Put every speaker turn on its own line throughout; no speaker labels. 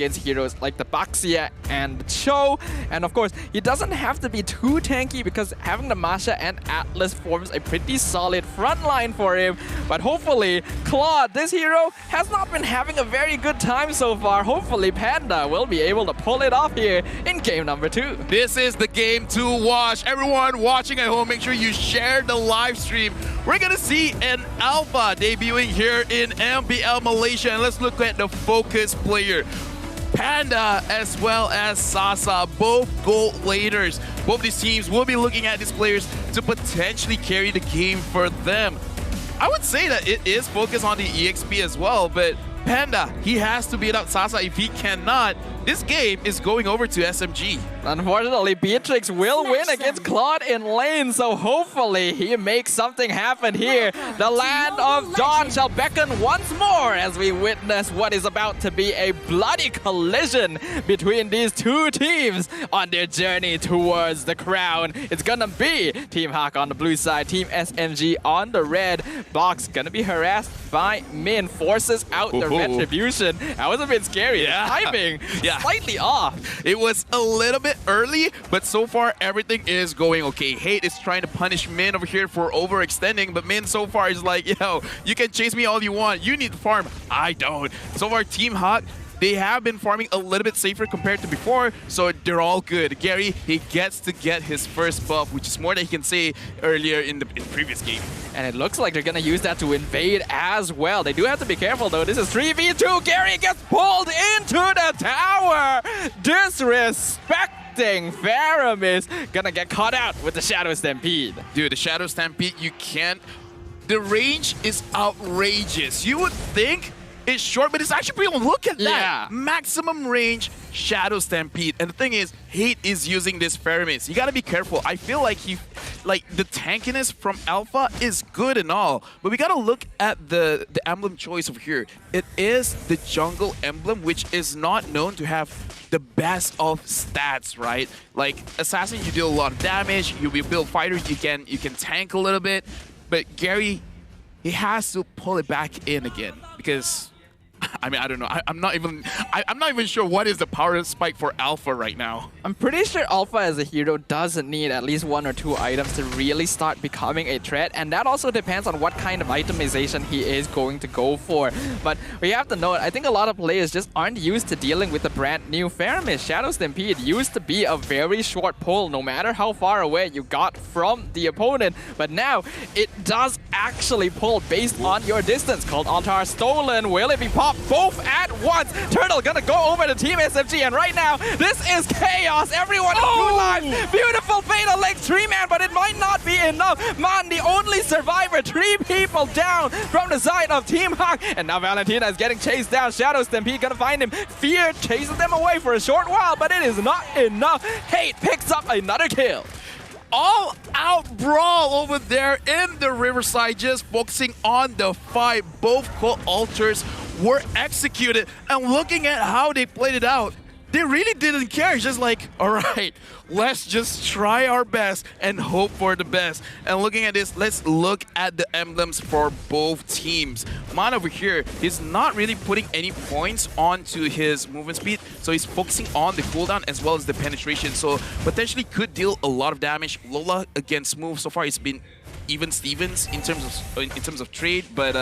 against heroes like the Baxia and the Cho. And of course, he doesn't have to be too tanky because having the Masha and Atlas forms a pretty solid front line for him. But hopefully, Claude, this hero, has not been having a very good time so far. Hopefully, Panda will be able to pull it off here in game number 2.
This is the game to watch. Everyone watching at home, make sure you share the live stream. We're gonna see an alpha debuting here in Mpl Malaysia, and let's look at the focus player. Panda as well as Sasa, both gold laders. Both these teams will be looking at these players to potentially carry the game for them. I would say that it is focused on the EXP as well, but Panda, he has to beat out Sasa. If he cannot, this game is going over to SMG.
Unfortunately, Beatrix will win against Claude in lane, so hopefully he makes something happen here. The land of Dawn shall beckon once more as we witness what is about to be a bloody collision between these two teams on their journey towards the crown. It's gonna be Team Hawk on the blue side, Team SMG on the red. Box gonna be harassed by Min, forces out the retribution. That was a bit scary.
Yeah.
Timing. Slightly off.
It was a little bit early, but so far everything is going okay. Hate is trying to punish Min over here for overextending, but Min so far is like, yo, you can chase me all you want. You need to farm. I don't. So far, Team Hawk, they have been farming a little bit safer compared to before, so they're all good. Gary, he gets to get his first buff, which is more than he can say earlier in the previous game.
And it looks like they're gonna use that to invade as well. They do have to be careful though. This is 3v2. Gary gets pulled into the tower. Disrespecting Faramis. Gonna get caught out with the Shadow Stampede.
Dude, the Shadow Stampede, you can't. The range is outrageous. You would think it's short, but it's actually pretty long. Look at that.
Yeah.
Maximum range Shadow Stampede. And the thing is, Hate is using this Faramis. You gotta be careful. I feel like the tankiness from Alpha is good and all, but we gotta look at the emblem choice over here. It is the jungle emblem, which is not known to have the best of stats, right? Like Assassin, you deal a lot of damage. You build fighters, you can tank a little bit. But Gary, he has to pull it back in again because, I mean, I don't know. I'm not even sure what is the power spike for Alpha right now.
I'm pretty sure Alpha as a hero doesn't need at least 1 or 2 items to really start becoming a threat, and that also depends on what kind of itemization he is going to go for. But we have to note, I think a lot of players just aren't used to dealing with the brand new Faramis. Shadow Stampede used to be a very short pull, no matter how far away you got from the opponent. But now it does actually pull based on your distance. Cold Altar stolen. Will it be popped both at once? Turtle gonna go over to Team SMG, and right now this is chaos. Everyone is 2 lives. Beautiful fatal link 3-man, but it might not be enough. Man, the only survivor. 3 people down from the side of Team Hawk, and now Valentina is getting chased down. Shadow Stampede gonna find him. Fear chases them away for a short while, but it is not enough. Hate picks up another kill.
All-out brawl over there in the Riverside, just focusing on the fight. Both Cold Altars were executed, and looking at how they played it out, they really didn't care. It's just like, all right, let's just try our best and hope for the best. And looking at this, let's look at the emblems for both teams. Man over here is not really putting any points onto his movement speed, so he's focusing on the cooldown as well as the penetration, so potentially could deal a lot of damage. Lola against Move, so far it's been even Stevens in terms of trade, but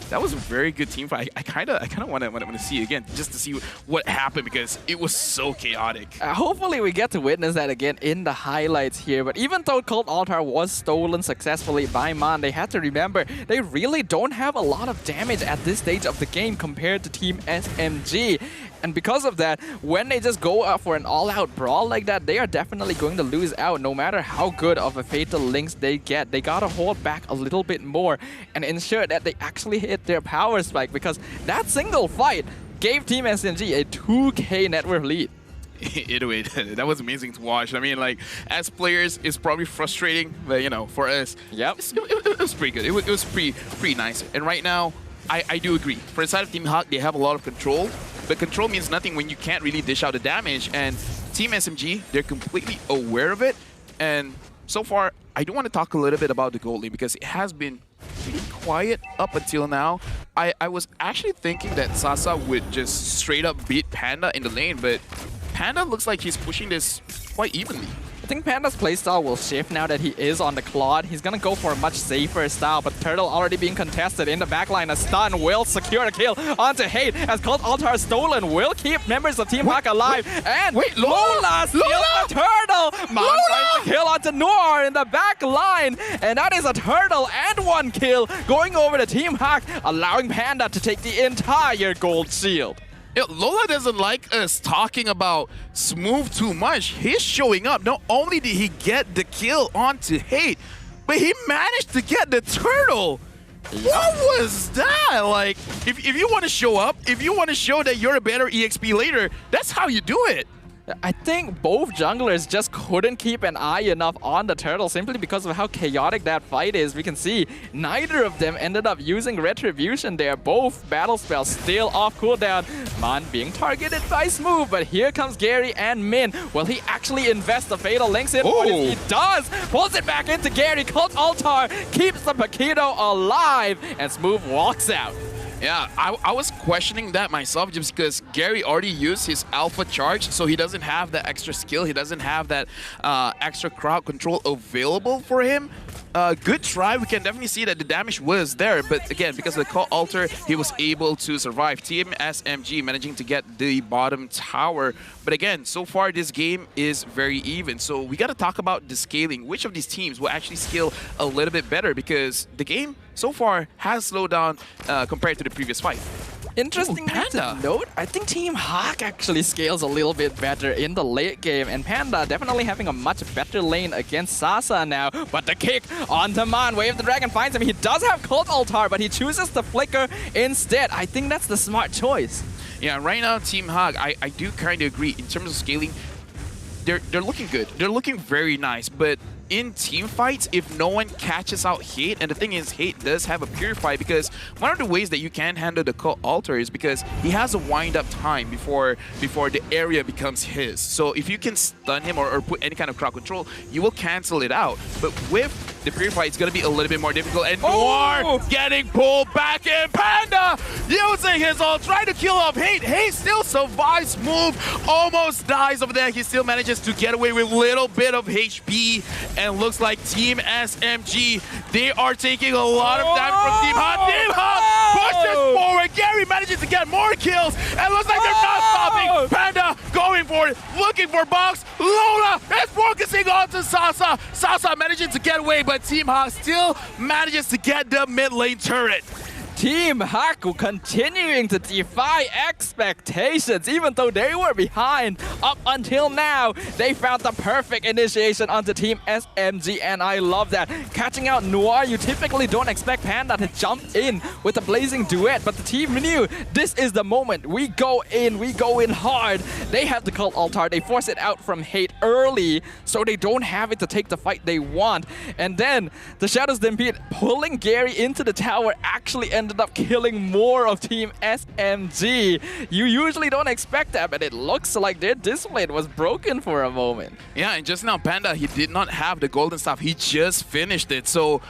that was a very good team fight. I kind of want to see it again just to see what happened because it was so chaotic.
Hopefully we get to witness that again in the highlights here. But even though Cold Altar was stolen successfully by Man, they had to remember they really don't have a lot of damage at this stage of the game compared to Team SMG. And because of that, when they just go out for an all-out brawl like that, they are definitely going to lose out no matter how good of a fatal links they get. They gotta hold back a little bit more and ensure that they actually hit their power spike, because that single fight gave Team SMG a 2k net worth lead.
idHate, that was amazing to watch. I mean, like, as players, it's probably frustrating, but you know, for us,
yep,
it was pretty good. It was pretty nice. And right now, I do agree. For the side of Team Hawk, they have a lot of control, but control means nothing when you can't really dish out the damage. And Team SMG, they're completely aware of it. And so far, I do want to talk a little bit about the gold lane because it has been pretty quiet up until now. I was actually thinking that Sasa would just straight up beat Panda in the lane, but Panda looks like he's pushing this quite evenly.
I think Panda's playstyle will shift now that he is on the Claude. He's gonna go for a much safer style, but Turtle already being contested in the backline. A stun will secure a kill onto Hate as Cold Altar stolen will keep members of Team Hawk alive. And Lola steals the Turtle! Mount finds the kill onto Noir in the back line, and that is a Turtle and 1 kill going over to Team Hawk, allowing Panda to take the entire gold shield.
Yeah, Lola doesn't like us talking about Smooth too much. He's showing up. Not only did he get the kill onto Hate, but he managed to get the Turtle. What was that? Like, if you want to show up, if you want to show that you're a better EXP later, that's how you do it.
I think both junglers just couldn't keep an eye enough on the Turtle simply because of how chaotic that fight is. We can see neither of them ended up using Retribution there. Both battle spells still off cooldown. Man being targeted by Smooth, but here comes Gary and Min. Will he actually invest the Fatal Links in? He does! Pulls it back into Gary. Cult Altar keeps the Paquito alive, and Smooth walks out.
Yeah, I was questioning that myself just because Gary already used his alpha charge, so he doesn't have that extra skill. He doesn't have that extra crowd control available for him. Good try. We can definitely see that the damage was there, but again, because of the Cult Altar, he was able to survive. Team SMG managing to get the bottom tower. But again, so far this game is very even. So we got to talk about the scaling. Which of these teams will actually scale a little bit better? Because the game so far has slowed down compared to the previous fight.
Interesting to note, I think Team Hawk actually scales a little bit better in the late game, and Panda definitely having a much better lane against Sasa now. But the kick onto Man, Wave the Dragon finds him. He does have Cult Altar, but he chooses the Flicker instead. I think that's the smart choice.
Yeah, right now Team Hawk, I do kind of agree. In terms of scaling, they're looking good. They're looking very nice, but in team fights, if no one catches out Hate, and the thing is, Hate does have a Purify, because one of the ways that you can handle the Cult Altar is because he has a wind-up time before the area becomes his. So if you can stun him or put any kind of crowd control, you will cancel it out. But with the Purify, it's going to be a little bit more difficult. And Noir getting pulled back in. Panda using his ult, trying to kill off Hate. Hate still survives. Move almost dies over there. He still manages to get away with a little bit of HP. And looks like Team SMG, they are taking a lot of damage from Team Hawk. Team Hawk pushes forward. Gary manages to get more kills. And looks like they're not stopping. Panda going for it, looking for box. Lola is focusing on to Sasa. Sasa managing to get away, but Team Hawk still manages to get the mid lane turret.
Team Haku continuing to defy expectations, even though they were behind up until now. They found the perfect initiation onto Team SMG, and I love that. Catching out Noir, you typically don't expect Panda to jump in with a blazing duet, but the team knew this is the moment. We go in hard. They have the Cult Altar, they force it out from Hate early, so they don't have it to take the fight they want. And then the Shadow Stampede pulling Gary into the tower actually ended up killing more of Team SMG. You usually don't expect that, but it looks like their display was broken for a moment.
Yeah, and just now Panda, he did not have the golden staff. He just finished it. So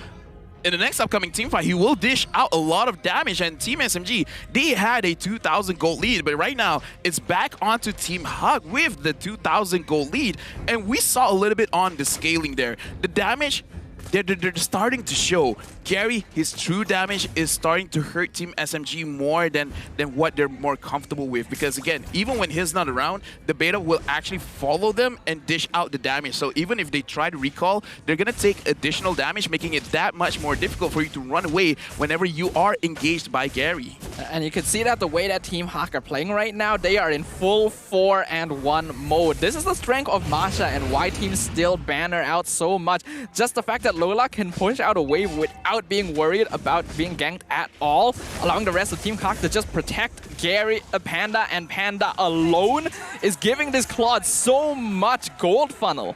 in the next upcoming team fight, he will dish out a lot of damage. And Team SMG, they had a 2,000 gold lead, but right now it's back onto Team Hawk with the 2,000 gold lead. And we saw a little bit on the scaling there. The damage, they're starting to show. Gary, his true damage is starting to hurt Team SMG more than what they're more comfortable with. Because again, even when he's not around, the beta will actually follow them and dish out the damage. So even if they try to recall, they're going to take additional damage, making it that much more difficult for you to run away whenever you are engaged by Gary.
And you can see that the way that Team Hawk are playing right now, they are in full 4-and-1 mode. This is the strength of Masha and why teams still banner out so much. Just the fact that Lola can push out a wave without being worried about being ganked at all, allowing the rest of Team Hawk to just protect Gary, Panda, and Panda alone is giving this Claude so much gold funnel.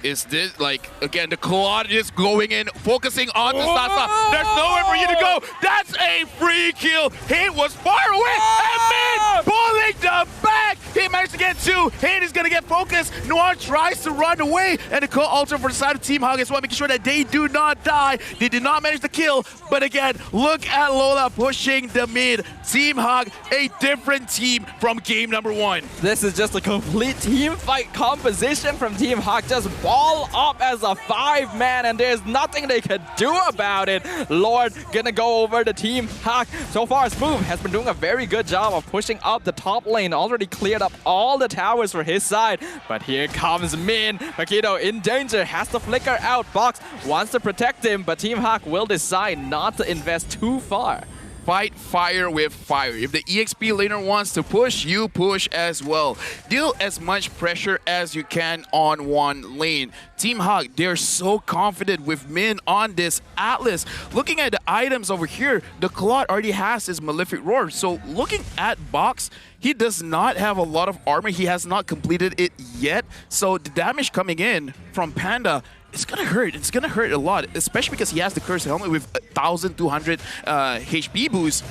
Is this, like, again, the Claude is going in, focusing on the Sasa. There's nowhere for you to go. That's a free kill. He was far away. And Min pulling the back. He managed to get get two. Hate is gonna get focused. Noir tries to run away, and the co-alter for the side of Team Hug as well, making sure that they do not die. They did not manage to kill, but again, look at Lola pushing the mid. Team Hug, a different team from game number 1.
This is just a complete team fight composition from Team Hawk. Just ball up as a 5-man, and there's nothing they could do about it. Lord gonna go over the Team Hawk. So far, Smooth has been doing a very good job of pushing up the top lane. Already cleared up all the towers for his side. But here comes Min. Paquito in danger, has to flicker out. Box wants to protect him, but Team Hawk will decide not to invest too far.
Fight fire with fire. If the EXP laner wants to push, you push as well. Deal as much pressure as you can on one lane. Team Hug, they're so confident with Min on this Atlas. Looking at the items over here, the Claude already has his Malefic Roar. So looking at Box, he does not have a lot of armor. He has not completed it yet. So the damage coming in from Panda, it's gonna hurt. It's gonna hurt a lot, especially because he has the Cursed Helmet with 1,200 HP boost.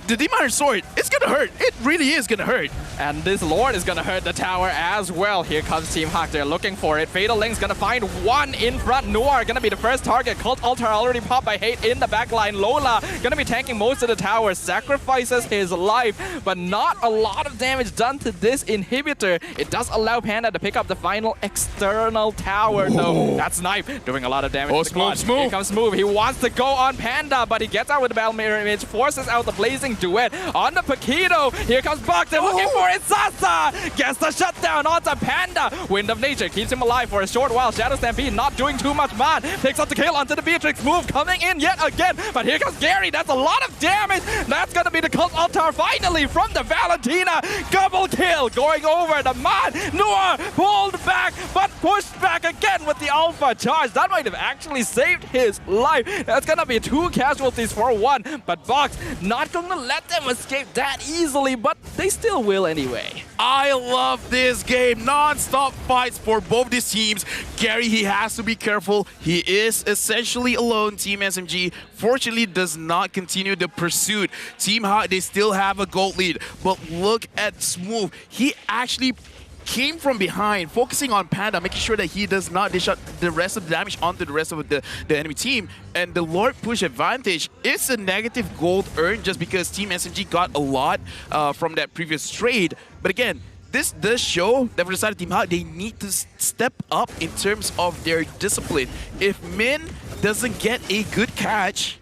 The Demon Sword, it's gonna hurt. It really is gonna hurt.
And this Lord is gonna hurt the tower as well. Here comes Team Hawk. They're looking for it. Fatal Link's gonna find one in front. Noir gonna be the first target. Cult Altar already popped by Hate in the backline. Lola gonna be tanking most of the towers. Sacrifices his life, but not a lot of damage done to this inhibitor. It does allow Panda to pick up the final external tower, though. That Snipe doing a lot of damage to the Claude. Here comes Smooth. He wants to go on Panda, but he gets out with the Battle Mirror Image, forces out the Blazing Duet on the Paquito. Here comes Box. They're looking for it. Sasa gets the shutdown onto Panda. Wind of Nature keeps him alive for a short while. Shadow Stampede not doing too much, man. Picks up the kill onto the Beatrix. Move coming in yet again. But here comes Gary. That's a lot of damage. That's going to be the Cult Altar finally from the Valentina. Double kill going over the man. Noir pulled back, but pushed back again with the Alpha charge. That might have actually saved his life. That's going to be 2 casualties for 1. But Box not going to let them escape that easily, but they still will anyway.
I love this game. Non-stop fights for both these teams. Gary, he has to be careful. He is essentially alone. Team SMG fortunately does not continue the pursuit. Team Hot, they still have a gold lead, but look at Smooth. He actually came from behind, focusing on Panda, making sure that he does not dish out the rest of the damage onto the rest of the enemy team. And the Lord push advantage is a negative gold earned just because Team SMG got a lot from that previous trade. But again, this does show that for the side of Team Hot, they need to step up in terms of their discipline. If Min doesn't get a good catch,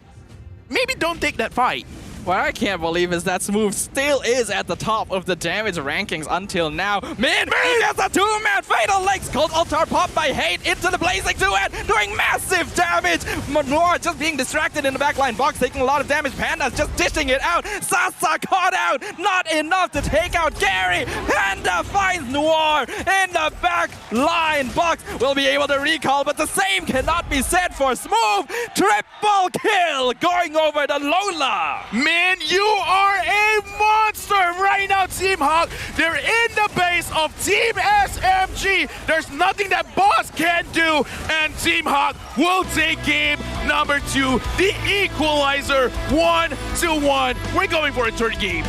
maybe don't take that fight.
What I can't believe is that Smooth still is at the top of the damage rankings until now. Min! He gets a 2-man Fatal Links! Cult Altar popped by Hate into the Blazing Duet, doing massive damage! Noir just being distracted in the backline. Box taking a lot of damage. Panda's just dishing it out. Sasa caught out! Not enough to take out Gary! Panda finds Noir in the back line. Box will be able to recall, but the same cannot be said for Smooth! Triple kill going over the Lola!
Man, you are a monster right now, Team Hawk. They're in the base of Team SMG. There's nothing that Boss can do, and Team Hawk will take game number 2, the equalizer, 1-1. We're going for a third game.